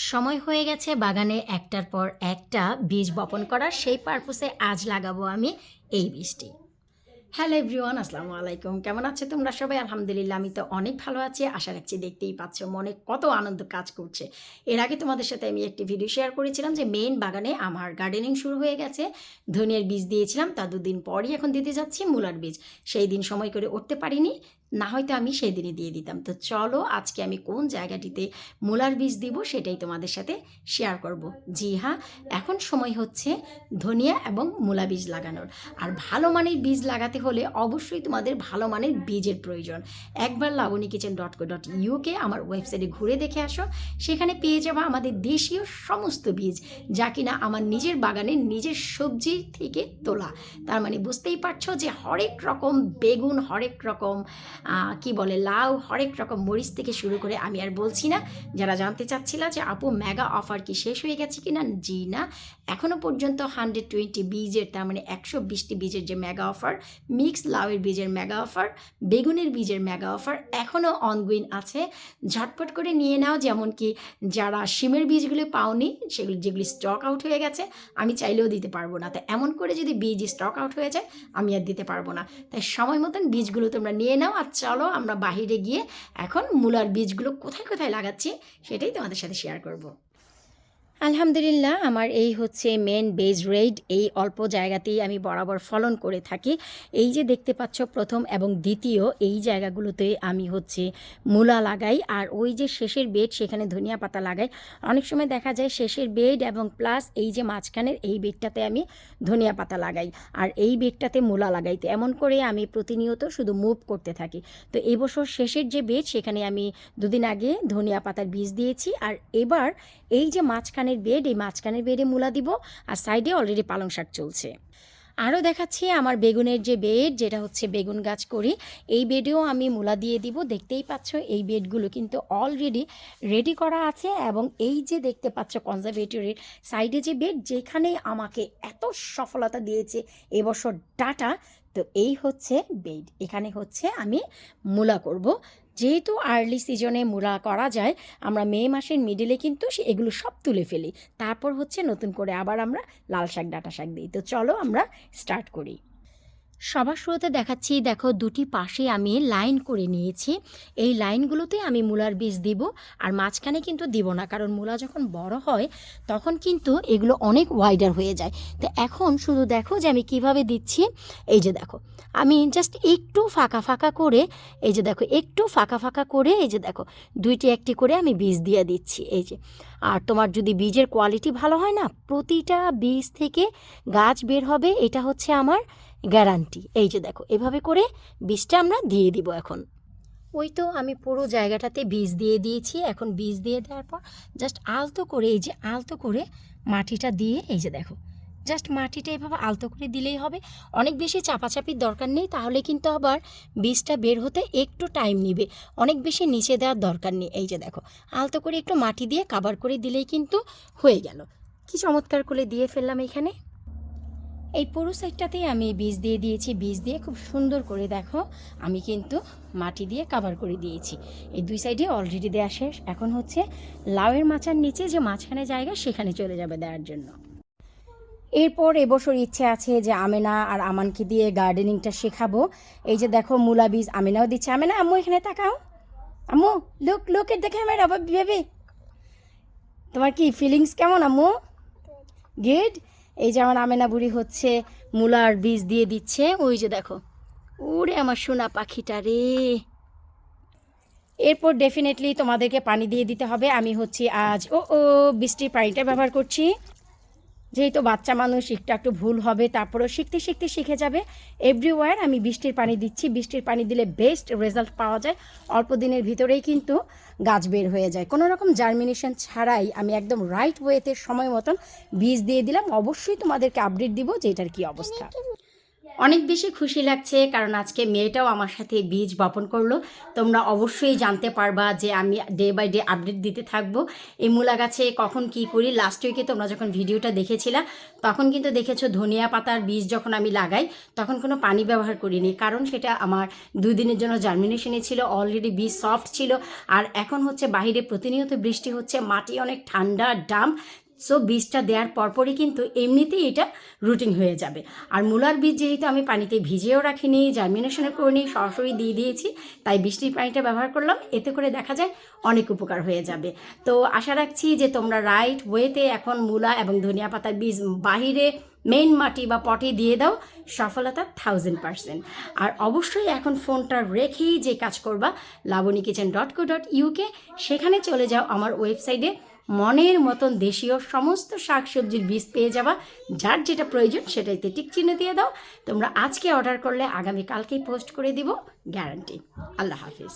সময় হয়ে গেছে বাগানে একটার পর একটা বীজ বপন করার। সেই পারপোসে আজ লাগাবো আমি এই বীজটি। হ্যালো এভরিওয়ান, আসসালামু আলাইকুম। কেমন আছো তোমরা সবাই? আলহামদুলিল্লাহ, আমি তো অনেক ভালো আছি। আশা রাখছি দেখতেই পাচ্ছ মনে কত আনন্দ কাজ করছে। এর আগে তোমাদের সাথে আমি একটি ভিডিও শেয়ার করেছিলাম যে মেইন বাগানে আমার গার্ডেনিং শুরু হয়ে গেছে। ধনিয়ার বীজ দিয়েছিলাম, তা দুদিন পরই এখন দিতে যাচ্ছি মূলার বীজ। সেই দিন সময় করে উঠতে পারিনি, না হয়তো আমি সেই দিনই দিয়ে দিতাম। তো চলো আজকে আমি কোন জায়গাটিতে মূলার বীজ দিব সেটাই তোমাদের সাথে শেয়ার করব। জি হ্যাঁ, এখন সময় হচ্ছে ধনিয়া এবং মূলা বীজ লাগানোর। আর ভালো মানের বীজ লাগাতে হলে অবশ্যই তোমাদের ভালো মানের বীজের প্রয়োজন। একবার lavanykitchen.co.uk আমার ওয়েবসাইটে ঘুরে দেখে আসো, সেখানে পেয়ে যাবো আমাদের দেশীয় সমস্ত বীজ, যা কিনা আমার নিজের বাগানের নিজের সবজি থেকে তোলা। তার মানে বুঝতেই পারছো যে হরেক রকম বেগুন, হরেক রকম কি বলে লাউ, হরেক রকম মরিচ থেকে শুরু করে আমি আর বলছি না। যারা জানতে চাচ্ছিলা যে আপু মেগা অফার কি শেষ হয়ে গেছে কিনা, জি না, এখনও পর্যন্ত 120 বীজের, তার মানে 120টি বীজের যে মেগা অফার, মিক্স লাউয়ের বীজের মেগা অফার, বেগুনের বীজের মেগা অফার এখনও অনগোয়িং আছে। ঝটপট করে নিয়ে নাও। যেমন কি যারা শিমের বীজগুলো পাওনি, সেগুলো যেগুলি স্টক আউট হয়ে গেছে, আমি চাইলেও দিতে পারবো না। তাই এমন করে যদি বীজ স্টক আউট হয়ে যায় আমি আর দিতে পারবো না। তাই সময় মতন বীজগুলো তোমরা নিয়ে নাও। আর চলো আমরা বাহিরে গিয়ে এখন মূলার বীজগুলো কোথায় কোথায় লাগাচ্ছি সেটাই তোমাদের সাথে শেয়ার করব। আলহামদুলিল্লাহ, আমার এই হচ্ছে মেন বেজ রেড। এই অল্প জায়গাতেই আমি বরাবর ফলন করে থাকি। এই যে দেখতে পাচ্ছ প্রথম এবং দ্বিতীয় এই জায়গাগুলোতে আমি হচ্ছে মূলা লাগাই। আর ওই যে শেষের বেড সেখানে ধনিয়া পাতা লাগাই। অনেক সময় দেখা যায় শেষের বেড এবং প্লাস এই যে মাঝখানের এই বেডটাতে আমি ধনিয়া পাতা লাগাই আর এই বেডটাতে মূলা লাগাই। তো এমন করে আমি প্রতিনিয়ত শুধু মুভ করতে থাকি। তো এই বছর শেষের যে বেড সেখানে আমি দুদিন আগে ধনিয়া পাতার বীজ দিয়েছি। আর এবার এই যে মাঝখানের বেড, এই মাঝখানের বেডে মূলা দিব। আর সাইডে অলরেডি পালং শাক চলছে। আরও দেখাচ্ছি আমার বেগুনের যে বেড, যেটা হচ্ছে বেগুন গাছ করি, এই বেডেও আমি মূলা দিয়ে দিব। দেখতেই পাচ্ছ এই বেডগুলো কিন্তু অলরেডি রেডি করা আছে। এবং এই যে দেখতে পাচ্ছ কনজারভেটরির সাইডে যে বেড, যেখানে আমাকে এত সফলতা দিয়েছে এবছর ডাটা, তো এই হচ্ছে বেড। এখানে হচ্ছে আমি মূলা করব। যেহেতু আর্লি সিজনে মূলা করা যায়, আমরা মে মাসের মিডিলে কিন্তু এগুলো সব তুলে ফেলি। তারপর হচ্ছে নতুন করে আবার আমরা লাল শাক, ডাঁটা শাক দিই। তো চলো আমরা স্টার্ট করি। সবার শুরুতে দেখাচ্ছি, দেখো দুটি পাশে আমি লাইন করে নিয়েছি। এই লাইনগুলোতে আমি মূলার বীজ দিব। আর মাঝখানে কিন্তু দিব না, কারণ মূলা যখন বড় হয় তখন কিন্তু এগুলো অনেক ওয়াইডার হয়ে যায়। তো এখন শুধু দেখো যে আমি কিভাবে দিচ্ছি। এই যে দেখো আমি জাস্ট একটু ফাঁকা ফাঁকা করে, এই যে দেখো একটু ফাঁকা ফাঁকা করে, এই যে দেখো দুইটি একটি করে আমি বীজ দিয়ে দিচ্ছি। এই যে, আর তোমার যদি বীজের কোয়ালিটি ভালো হয় না, প্রতিটা বীজ থেকে গাছ বের হবে, এটা হচ্ছে আমার গ্যারান্টি। এই যে দেখো এভাবে করে বীজটা আমরা দিয়ে দিব। এখন ওই তো আমি পুরো জায়গাটাতে বীজ দিয়ে দিয়েছি। এখন বীজ দিয়ে দেওয়ার পর জাস্ট আলতো করে, এই যে আলতো করে মাটিটা দিয়ে, এই যে দেখো জাস্ট মাটিটা এভাবে আলতো করে দিলেই হবে। অনেক বেশি চাপাচাপির দরকার নেই, তাহলে কিন্তু আবার বীজটা বের হতে একটু টাইম নেবে। অনেক বেশি নিচে দেওয়ার দরকার নেই। এই যে দেখো আলতো করে একটু মাটি দিয়ে কাভার করে দিলেই কিন্তু হয়ে গেল। কি চমৎকার করে দিয়ে ফেললাম এখানে। এই পুরো সাইডটাতেই আমি বীজ দিয়ে দিয়েছি। বীজ দিয়ে খুব সুন্দর করে দেখো আমি কিন্তু মাটি দিয়ে কাভার করে দিয়েছি। এই দুই সাইডে অলরেডি দেওয়া শেষ। এখন হচ্ছে লাউয়ের মাচার নিচে যে মাঝখানে জায়গা, সেখানে চলে যাবে দেওয়ার জন্য। এরপর এবছর ইচ্ছে আছে যে আমেনা আর আমানকে দিয়ে গার্ডেনিংটা শেখাবো। এই যে দেখো মূলা বীজ আমেনাও দিচ্ছে। আমেনা, আম্মু এখানে তাকাও। আম্মু look at the camera baby. তোমার কি ফিলিংস কেমন আম্মু? গুড। এই যে আমার আমেনা বুড়ি হচ্ছে মূলার বীজ দিয়ে দিচ্ছে। ওই যে দেখো, ওরে আমার সোনা পাখিটা রে। এরপর ডেফিনেটলি তোমাদেরকে পানি দিয়ে দিতে হবে। আমি হচ্ছে আজ বৃষ্টির পানিটা ব্যবহার করছি। যেহেতু বাচ্চা মানুষ, একটু ভুল হবে, তারপরেও শিখতে শিখতে শিখে যাবে। এভরিওয়্যার আমি বৃষ্টির পানি দিচ্ছি। বৃষ্টির পানি দিলে বেস্ট রেজাল্ট পাওয়া যায়। অল্প দিনের ভিতরেই কিন্তু গাছ বের হয়ে যায়, কোনো রকম জার্মিনেশন ছাড়াই। আমি একদম রাইট ওয়েতে সময় মতন বীজ দিয়ে দিলাম। অবশ্যই তোমাদেরকে আপডেট দিব যে এটার কী অবস্থা। অনেক বেশি খুশি লাগছে কারণ আজকে মেয়েটাও আমার সাথে বীজ বপন করলো। তোমরা অবশ্যই জানতে পারবা যে আমি ডে বাই ডে আপডেট দিতে থাকবো এই মূলা গাছে কখন কি করি। লাস্ট উইকে তোমরা যখন ভিডিওটা দেখেছিলা তখন কিন্তু দেখেছো ধনিয়া পাতার বীজ যখন আমি লাগাই তখন কোনো পানি ব্যবহার করিনি, কারণ সেটা আমার 2 দিনের জন্য জার্মিনেশনে ছিল, অলরেডি বীজ সফট ছিল। আর এখন হচ্ছে বাইরে প্রতিনিয়ত বৃষ্টি হচ্ছে, মাটি অনেক ঠান্ডা ডাম, সো বীজটা দেওয়ার পরপরই কিন্তু এমনিতেই এটা রুটিং হয়ে যাবে। আর মূলার বীজ যেহেতু আমি পানিতে ভিজিয়েও রাখিনি, জার্মিনেশনও করিনি, সরাসরি দিয়ে দিয়েছি, তাই বৃষ্টির পানিটা ব্যবহার করলাম, এতে করে দেখা যায় অনেক উপকার হয়ে যাবে। তো আশা রাখছি যে তোমরা রাইট ওয়েতে এখন মূলা এবং ধনিয়া পাতার বীজ বাহিরে মেইন মাটি বা পটে দিয়ে দাও, সফলতা 1000%। আর অবশ্যই এখন ফোনটা রেখেই যে কাজ করবা lavanykichen.co.uk, সেখানে চলে যাও আমার ওয়েবসাইটে, মনের মতন দেশীয় সমস্ত শাকসবজির বীজ পেয়ে যাবা। যার যেটা প্রয়োজন সেটাইতে টিক চিহ্ন দিয়ে দাও। তোমরা আজকে অর্ডার করলে আগামী কালকেই পোস্ট করে দিব, গ্যারান্টি। আল্লাহ হাফিজ।